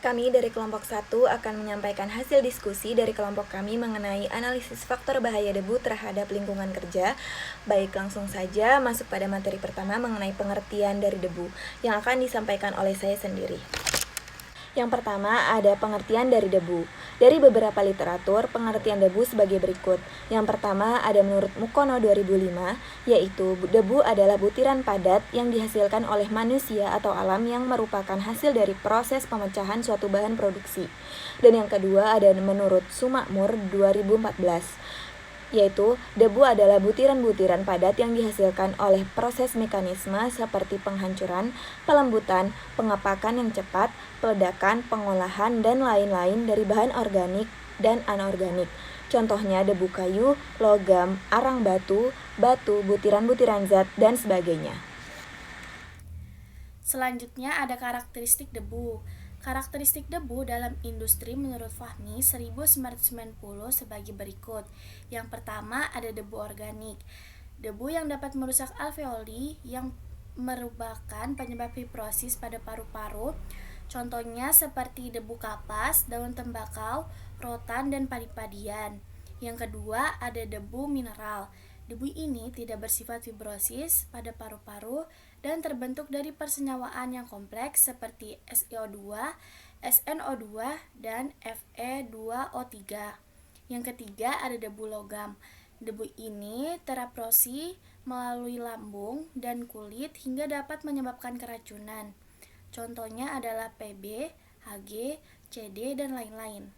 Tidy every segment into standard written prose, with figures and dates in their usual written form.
Kami dari kelompok 1 akan menyampaikan hasil diskusi dari kelompok kami mengenai analisis faktor bahaya debu terhadap lingkungan kerja. Baik, langsung saja masuk pada materi pertama mengenai pengertian dari debu yang akan disampaikan oleh saya sendiri. Yang pertama ada pengertian dari debu. Dari beberapa literatur, pengertian debu sebagai berikut. Yang pertama ada menurut Mukono 2005, yaitu debu adalah butiran padat yang dihasilkan oleh manusia atau alam yang merupakan hasil dari proses pemecahan suatu bahan produksi. Dan yang kedua ada menurut Sumakmur 2014, yaitu debu adalah butiran-butiran padat yang dihasilkan oleh proses mekanisme seperti penghancuran, pelembutan, pengepakan yang cepat, peledakan, pengolahan, dan lain-lain dari bahan organik dan anorganik. Contohnya debu kayu, logam, arang batu, butiran-butiran zat, dan sebagainya. Selanjutnya ada karakteristik debu. Karakteristik debu dalam industri menurut Fahmi 1990 sebagai berikut. Yang pertama ada debu organik. Debu yang dapat merusak alveoli yang merupakan penyebab fibrosis pada paru-paru. Contohnya seperti debu kapas, daun tembakau, rotan, dan padi-padian. Yang kedua ada debu mineral. Debu ini tidak bersifat fibrosis pada paru-paru dan terbentuk dari persenyawaan yang kompleks seperti SiO2, SnO2, dan Fe2O3. Yang ketiga ada debu logam. Debu ini teraprosi melalui lambung dan kulit hingga dapat menyebabkan keracunan. Contohnya adalah Pb, Hg, Cd, dan lain-lain.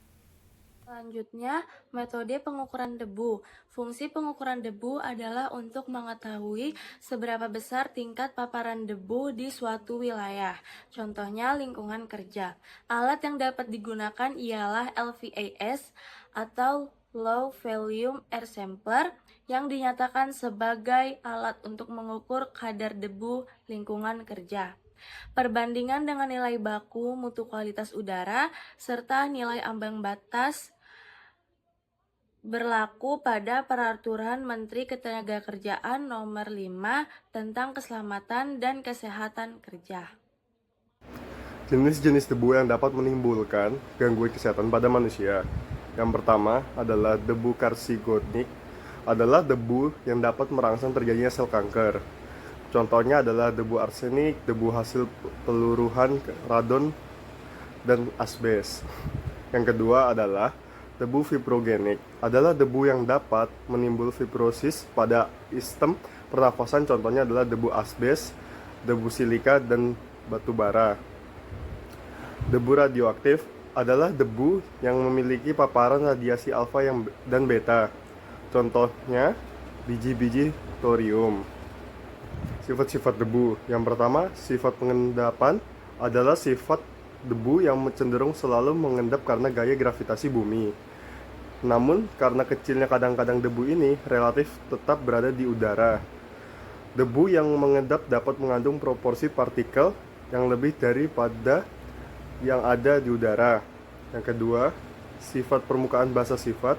Selanjutnya, metode pengukuran debu. Fungsi pengukuran debu adalah untuk mengetahui seberapa besar tingkat paparan debu di suatu wilayah. Contohnya lingkungan kerja. Alat yang dapat digunakan ialah LVAS atau Low Volume Air Sampler yang dinyatakan sebagai alat untuk mengukur kadar debu lingkungan kerja. Perbandingan dengan nilai baku mutu kualitas udara serta nilai ambang batas berlaku pada Peraturan Menteri Ketenagakerjaan Nomor 5 tentang Keselamatan dan Kesehatan Kerja. Jenis-jenis debu yang dapat menimbulkan gangguan kesehatan pada manusia. Yang pertama adalah debu karsigonik, adalah debu yang dapat merangsang terjadinya sel kanker. Contohnya adalah debu arsenik, debu hasil peluruhan radon, dan asbes. Yang kedua adalah debu fibrogenik, adalah debu yang dapat menimbul fibrosis pada sistem pernafasan. Contohnya adalah debu asbes, debu silika, dan batu bara. Debu radioaktif adalah debu yang memiliki paparan radiasi alfa dan beta. Contohnya biji-biji thorium. Sifat-sifat debu. Yang pertama, sifat pengendapan adalah sifat debu yang cenderung selalu mengendap karena gaya gravitasi bumi. Namun, karena kecilnya kadang-kadang debu ini relatif tetap berada di udara. Debu yang mengendap dapat mengandung proporsi partikel yang lebih daripada yang ada di udara. Yang kedua, sifat permukaan basah sifat.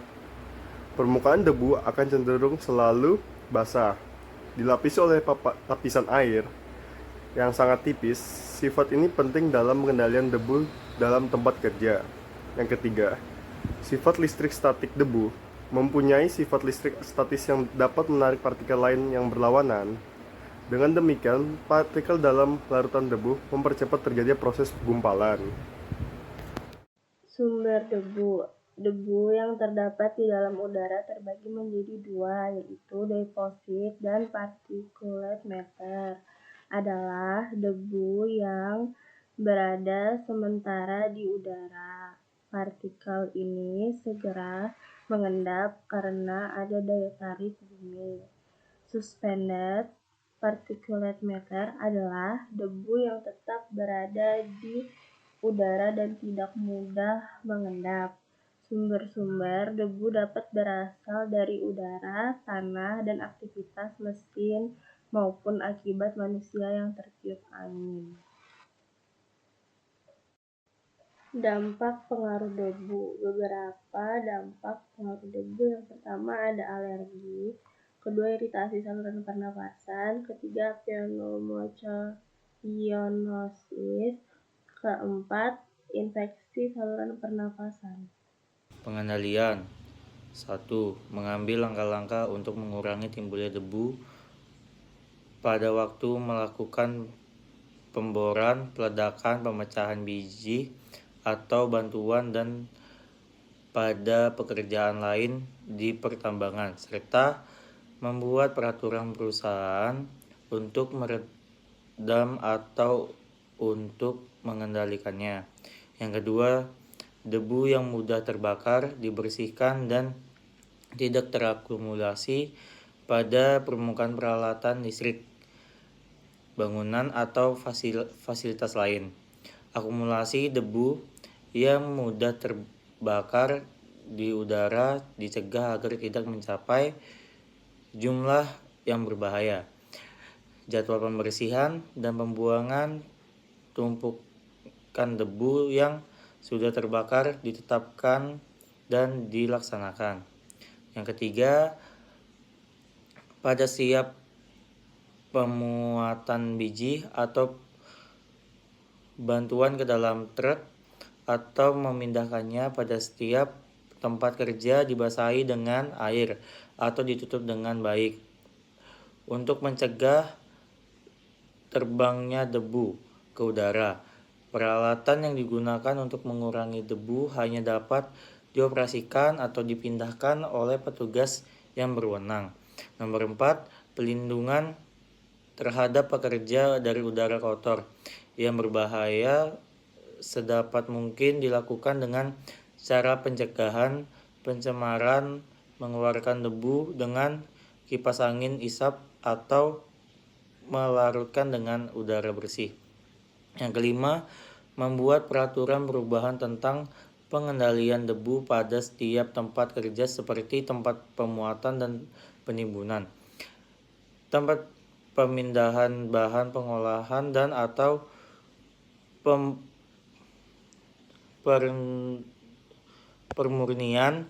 Permukaan debu akan cenderung selalu basah, dilapisi oleh lapisan air yang sangat tipis. Sifat ini penting dalam pengendalian debu dalam tempat kerja. Yang ketiga, sifat listrik statik debu mempunyai sifat listrik statis yang dapat menarik partikel lain yang berlawanan. Dengan demikian, partikel dalam larutan debu mempercepat terjadinya proses gumpalan. Sumber debu. Debu yang terdapat di dalam udara terbagi menjadi dua, yaitu deposit dan particulate matter. Adalah debu yang berada sementara di udara. Partikel ini segera mengendap karena ada daya tarik bumi. Suspended particulate matter adalah debu yang tetap berada di udara dan tidak mudah mengendap. Sumber-sumber debu dapat berasal dari udara, tanah, dan aktivitas mesin maupun akibat manusia yang tertiup angin. Dampak pengaruh debu. Beberapa dampak pengaruh debu. Yang pertama ada alergi, kedua iritasi saluran pernapasan, ketiga pneumoconiosis, keempat infeksi saluran pernafasan. Pengendalian 1. Mengambil langkah-langkah untuk mengurangi timbulnya debu pada waktu melakukan pemboran, peledakan, pemecahan biji, atau bantuan dan pada pekerjaan lain di pertambangan, serta membuat peraturan perusahaan untuk meredam atau untuk mengendalikannya. Yang kedua, debu yang mudah terbakar dibersihkan dan tidak terakumulasi pada permukaan peralatan listrik, bangunan, atau fasilitas lain. Akumulasi debu yang mudah terbakar di udara dicegah agar tidak mencapai jumlah yang berbahaya. Jadwal pembersihan dan pembuangan tumpukan debu yang sudah terbakar ditetapkan dan dilaksanakan. Yang ketiga, pada setiap pemuatan biji atau bantuan ke dalam truk atau memindahkannya pada setiap tempat kerja dibasahi dengan air atau ditutup dengan baik untuk mencegah terbangnya debu ke udara. Peralatan yang digunakan untuk mengurangi debu hanya dapat dioperasikan atau dipindahkan oleh petugas yang berwenang. Nomor 4, pelindungan terhadap pekerja dari udara kotor yang berbahaya sedapat mungkin dilakukan dengan cara pencegahan pencemaran mengeluarkan debu dengan kipas angin isap atau melarutkan dengan udara bersih. Yang kelima, membuat peraturan perubahan tentang pengendalian debu pada setiap tempat kerja seperti tempat pemuatan dan penimbunan, tempat pemindahan bahan pengolahan dan atau permurnian,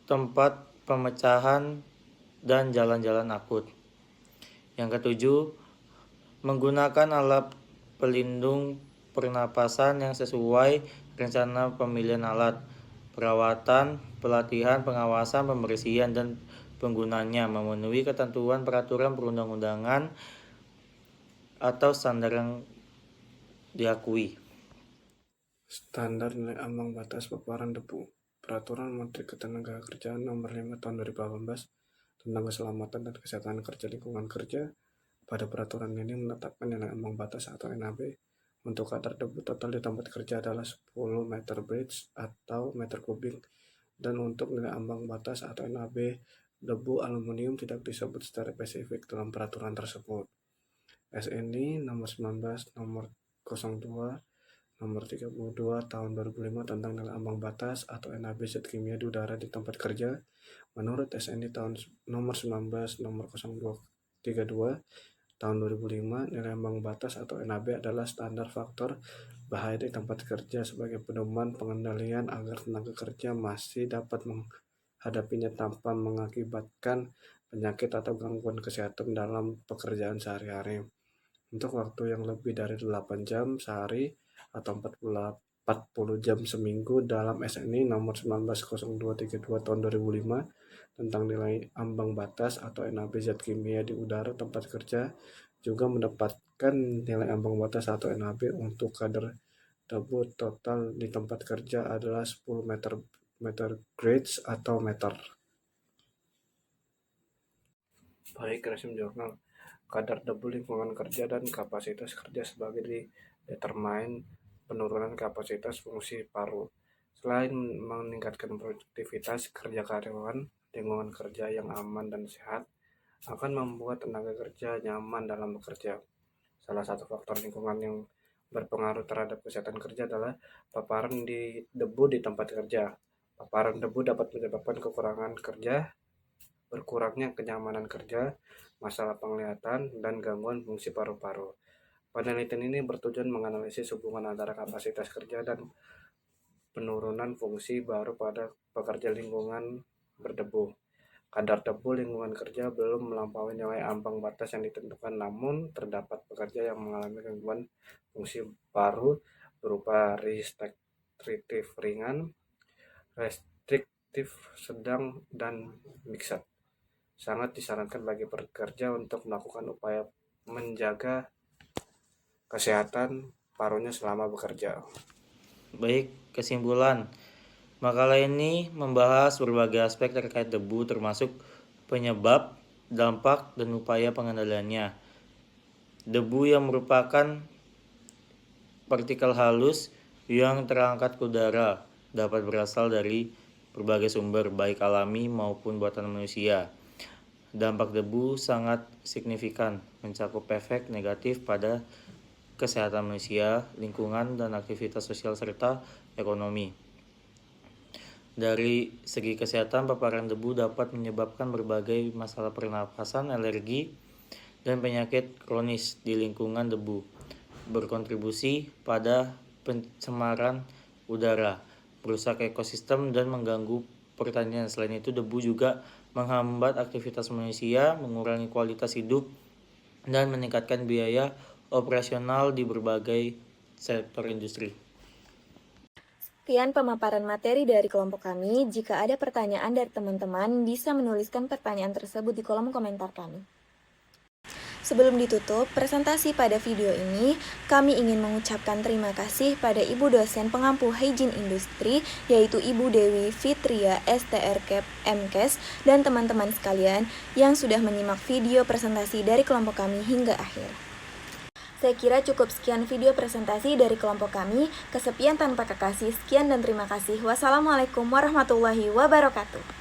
tempat pemecahan dan jalan-jalan akut. Yang ketujuh, menggunakan alat pelindung pernapasan yang sesuai rencana pemilihan alat, perawatan, pelatihan, pengawasan, pembersihan, dan penggunanya memenuhi ketentuan peraturan perundang-undangan atau standar yang diakui. Standar nilai ambang batas paparan debu. Peraturan Menteri Ketenagakerjaan Nomor 5 Tahun 2018 tentang keselamatan dan kesehatan kerja lingkungan kerja. Pada peraturan ini menetapkan nilai ambang batas atau NAB untuk kadar debu total di tempat kerja adalah 10 meter bridge atau meter kubik, dan untuk nilai ambang batas atau NAB debu aluminium tidak disebut secara spesifik dalam peraturan tersebut. SNI Nomor 19 Nomor 02 Nomor 32 Tahun 2005 tentang nilai ambang batas atau NAB zat kimia di udara di tempat kerja. Menurut SNI Nomor 19 Nomor 0232 Tahun 2005, nilai ambang batas atau NAB adalah standar faktor bahaya di tempat kerja sebagai pedoman pengendalian agar tenaga kerja masih dapat menghadapinya tanpa mengakibatkan penyakit atau gangguan kesehatan dalam pekerjaan sehari-hari. Untuk waktu yang lebih dari 8 jam sehari atau 40 jam seminggu dalam SNI Nomor 190232 Tahun 2005 tentang nilai ambang batas atau NAB zat kimia di udara tempat kerja juga mendapatkan nilai ambang batas atau NAB untuk kadar debu total di tempat kerja adalah 10 meter grades atau meter. Baik, resim jurnal. Kadar debu lingkungan kerja dan kapasitas kerja sebagai determine penurunan kapasitas fungsi paru. Selain meningkatkan produktivitas kerja karyawan, lingkungan kerja yang aman dan sehat akan membuat tenaga kerja nyaman dalam bekerja. Salah satu faktor lingkungan yang berpengaruh terhadap kesehatan kerja adalah paparan debu di tempat kerja. Paparan debu dapat menyebabkan kekurangan kerja, berkurangnya kenyamanan kerja, masalah penglihatan, dan gangguan fungsi paru-paru. Penelitian ini bertujuan menganalisis hubungan antara kapasitas kerja dan penurunan fungsi baru pada pekerja lingkungan berdebu. Kadar debu lingkungan kerja belum melampaui nilai ambang batas yang ditentukan, namun terdapat pekerja yang mengalami gangguan fungsi paru berupa restriktif ringan, restriktif sedang, dan mixed. Sangat disarankan bagi pekerja untuk melakukan upaya menjaga kesehatan parunya selama bekerja. Baik, kesimpulan. Makalah ini membahas berbagai aspek terkait debu termasuk penyebab, dampak, dan upaya pengendaliannya. Debu yang merupakan partikel halus yang terangkat ke udara dapat berasal dari berbagai sumber baik alami maupun buatan manusia. Dampak debu sangat signifikan, mencakup efek negatif pada kesehatan manusia, lingkungan, dan aktivitas sosial serta ekonomi. Dari segi kesehatan, paparan debu dapat menyebabkan berbagai masalah pernapasan, alergi, dan penyakit kronis di lingkungan debu, berkontribusi pada pencemaran udara, merusak ekosistem, dan mengganggu pertanian. Selain itu, debu juga menghambat aktivitas manusia, mengurangi kualitas hidup, dan meningkatkan biaya operasional di berbagai sektor industri. Sekian pemaparan materi dari kelompok kami. Jika ada pertanyaan dari teman-teman, bisa menuliskan pertanyaan tersebut di kolom komentar kami. Sebelum ditutup presentasi pada video ini, kami ingin mengucapkan terima kasih pada Ibu dosen pengampu Hygiene Industri, yaitu Ibu Dewi Fitria STRKEP MKes, dan teman-teman sekalian yang sudah menyimak video presentasi dari kelompok kami hingga akhir. Saya kira cukup sekian video presentasi dari kelompok kami. Kesepian tanpa kekasih, sekian dan terima kasih. Wassalamualaikum warahmatullahi wabarakatuh.